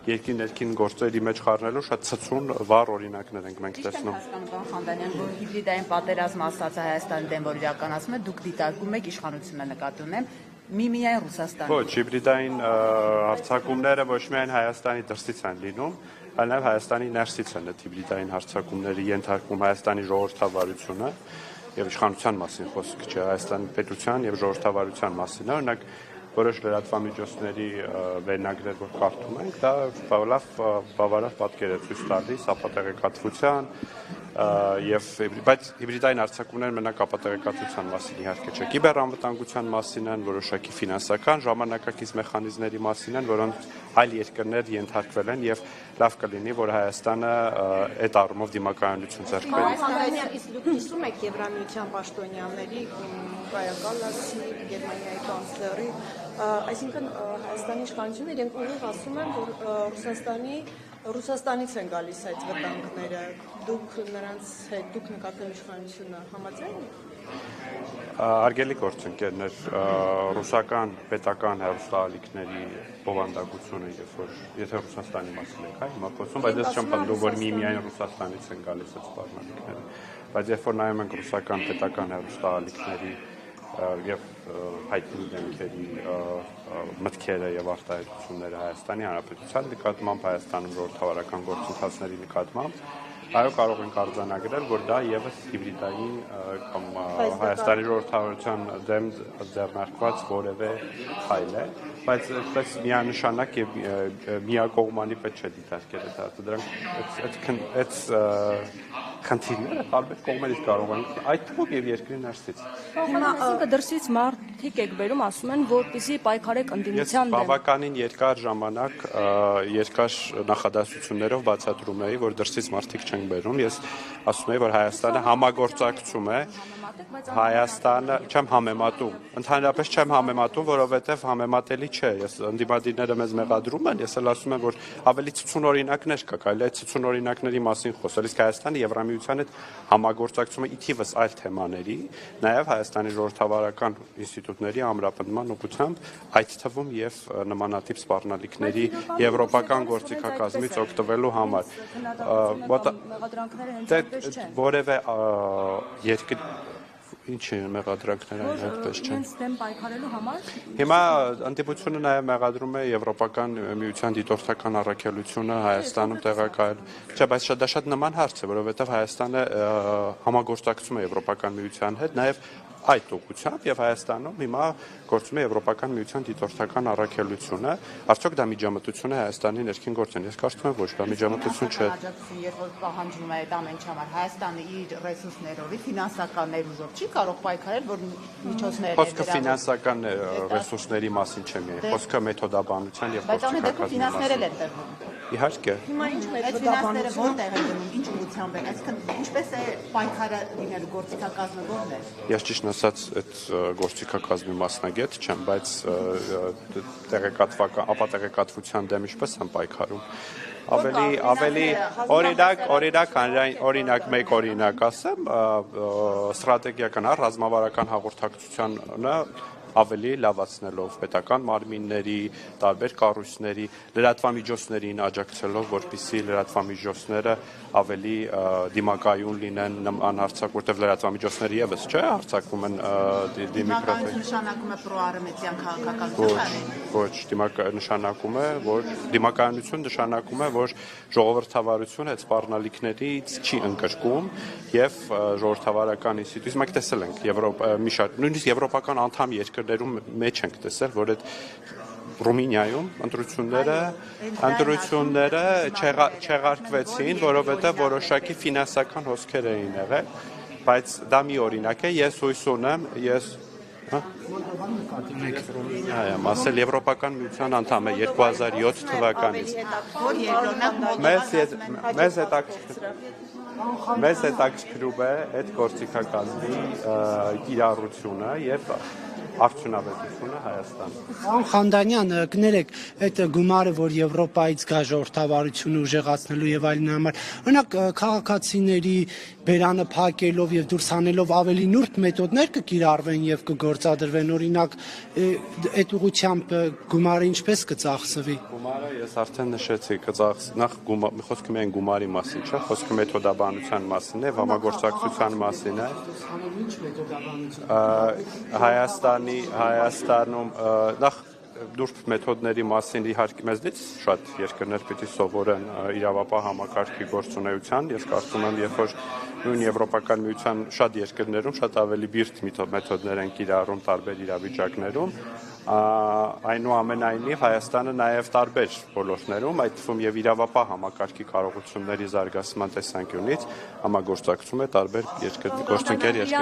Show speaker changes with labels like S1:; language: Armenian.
S1: երկրի ներքին գործերի մեջ խառնելու շատ ցցուն վառ օրինակներ ենք մենք տեսնում։
S2: Խանդանյան, որ հիբրիդային պատերազմ ասած Հայաստանի դեմ որ իրականացում է, դուք դիտարկում եք իշխանությունը նկատի ունեմ, միայն Ռուսաստանի։
S1: Ոչ, հիբրիդային հարձակումները ոչ միայն Հայաստանի դրսից են լինում, այլ նաև Հայաստանի ներսից են այդ հիբրիդային հարձակումների ենթարկվում Հայաստանի ժողովրդավարությունը եւ իշխանության մասին խոսք չէ, Հայաստանի պետության եւ ժողովրդավարության մասին է, օրինակ որոշ լրատվամիջոցների վերնագրեր որ կարդում ենք, դա բավարար պատկեր է ցույց տալիս ապատեղեկատվության բայց հիբրիդային հարձակումները մենակ ապատեղեկատվության մասին իհարկե չէ, կիբերանվտանգության մասին են, որոշակի ֆինանսական ժամանակակից մեխանիզմների մասին են, որոնց այլ երկրներ ենթարկվել են եւ լավ կլինի, որ Հայաստանը այդ առումով դիմակայունություն ձեռք բերի։
S3: Իսկ դուք հիշում եք Եվրամիության պաշտոնյաների Կայա Կալասի, Գերմանիայի կանցլերի, այսինքն Հայաստանի իշխանությունը իրենք ուղիղ ասում են, որ Ռուսաստանից են գալիս այդ վտանգները, դուք նրանց հետ, դուք նկատել իշխանությունը համաձայն եք։
S1: Արգելի գործընկերներ, ռուսական պետական հեռուստաալիքների բովանդակությունը, եթե Ռուսաստանի մասին ենք, հիմա խոսում, բայց ես չեմ պնդում, որ միայն Ռուսաստանից են գալիս այդ սպառնալիքները, բայց երբ որ նայում ենք ռուսական պետական հեռուստաալիքների եւ հայտնի դեմքերի մտքերը եւ արտահայտությունները Հայաստանի Հանրապետության նկատմամբ, Հայաստանում ժողովրդավարական գործընթացների նկատմամբ, այո, կարող ենք արձանագրել, որ դա եւս հիբրիդային կամ Հայաստանի ժողովրդավարության դեմ ձեռնարկված որևէ քայլ է, բայց այդպես միանշանակ եւ միակողմանի պետք չէ դիտարկել այդ դրանք այդ քննիները տարբեր կողմերից կարող են այդ թվում եւ երկրի ներսից։
S4: Հիմա դրսից մարդիկ եք բերում, ասում են, որպեսզի պայքարեք ընդդիմության դեմ։
S1: Ես բավականին երկար ժամանակ երկար նախադասություններով բացատրում էի, որ դրսից մարդիկ չեն բերում, ես ասում էի, որ Հայաստանը համագործակցում է, Հայաստանը չեմ համեմատում, ընդհանրապես չեմ համեմատում, որովհետև համեմատելի չէ, ես ընդդիմադիրները մեզ մեղադրում են, ես էլ ասում եմ, որ ավելի ցցուն օրինակներ կա, կարելի է ցցուն օրինակների մասին խոսել, իսկ Հայաստանը Եվրամիության հետ համագործակցում է իթիվս այլ թեմաների, նաև Հայաստանի ժողովրդավարական ինստիտուտների ամրապնդման ուղղությամբ, այդ թվում եւ նմանատիպ սպառնալիքների եվրոպական գործիքակազմից օգտվելու համար։ Որևէ երկրի Ինչ են մեղադրանքները այդպես չեն։
S4: Դեմ պայքարելու համար։
S1: Հիմա ընդդիմությունը նաև մեղադրում է Եվրոպական միության դիտորդական առաքելությունը Հայաստանում տեղակայել։ Չէ, բայց դա շատ նման հարց է, որովհետև Հայաստանը համագործակցում է Եվրոպական միության հետ, նաև այդ ուղղությամբ եւ Հայաստանում հիմա գործում է Եվրոպական միության դիտորդական առաքելությունը, արդյոք դա միջամտություն է Հայաստանի ներքին գործին։ Ես կարծում եմ ոչ, դա միջամտություն չէ։
S2: Երբ որ պահանջվում է այդ ամեն ինչ, Հայաստանը իր ռեսուրսներով, ֆինանսական ներուժով չի կարող պայքարել, որ միջոցները
S1: Խոսքը ֆինանսական ռեսուրսների մասին չէ միայն, խոսքը մեթոդաբանության եւ
S2: գործիքակազմի մասին։
S1: Իհարկե։
S3: Հիմա ինչ
S2: մեթոդաբանությունը որտեղ է դնում, ինչ ուղղությամբ է, այսինքն ինչպես է պայքարը լինելու գործիքակազմը որն է։
S1: Ես ճիշտ ասած այդ գործիքակազմի մասնագետ չեմ, բայց ապատեղեկատվության դեմ ինչպես են պայքարում։ Ավելի օրինակ մեկ օրինակ ասեմ, ստրատեգիական ռազմավարական հաղորդակցությանը ավելի լավացնելով պետական մարմինների, տարբեր կառույցների, լրատվամիջոցներին աջակցելով, որպեսզի լրատվամիջոցները ավելի դիմակայուն լինեն անհարցակ, որտեղ լրատվամիջոցները եւս չէ, հարձակվում են
S2: դիմակայություն նշանակում է պրոարմենցիան քաղաքականություն։
S1: Ոչ, նշանակում է, որ դիմակայունություն նշանակում է, որ ժողովրդավարությունը այդ սպառնալիքներից չի ընկրկում եւ ժողովրդավարական ինստիտուտից մենք տեսել ենք նույնիսկ եվրոպական անդամ երկրներում մեջ ենք տեսել, որ այդ Ռումինիայում ընտրությունները չեղարկվեցին, որովհետև որոշակի ֆինանսական հոսքեր էին եղել, բայց դա մի օրինակ է, ես հույս ունեմ, ասել Եվրոպական միության անդամ է 2007 թվականից։ Մեզ հետաքրքրում է այդ գործիքակազմի կիրառությունը եւ արդյունավետությունը Հայաստան։
S5: Պարոն Խանդանյան, կներեք, այդ գումարը, որ Եվրոպայից գա ժողովրդավարությունը ուժեղացնելու եւ այլն համար, օրինակ քաղաքացիների բերանը փակելով եւ դուրս հանելով ավելի նուրբ մեթոդներ կկիրառվեն եւ կգործադրվեն, օրինակ այդ ուղղությամբ գումարը ինչպես կծախսվի։
S1: Գումարը ես արդեն նշեցի, նախ խոսքը միայն գումարի մասին չէ, խոսքը մեթոդաբանության մասին է, համագործակցության մասին է։
S5: Ինչ մեթոդաբանություն։
S1: Հայաստանում նախ դուրս մեթոդների մասին իհարկե մեզնից շատ երկրներ պիտի սովորեն իրավապահ համակարգի գործունեության։ Ես կարծում եմ, երբ որ նույն Եվրոպական միության շատ երկրներում շատ ավելի բիրտ մեթոդներ են կիրառում տարբեր իրավիճակներում, այնուամենայնիվ Հայաստանը նաև տարբեր ոլորտներում, այդ թվում եւ իրավապահ համակարգի կարողությունների զարգացման տեսանկյունից համագործակցում է տարբեր գործընկեր երկրների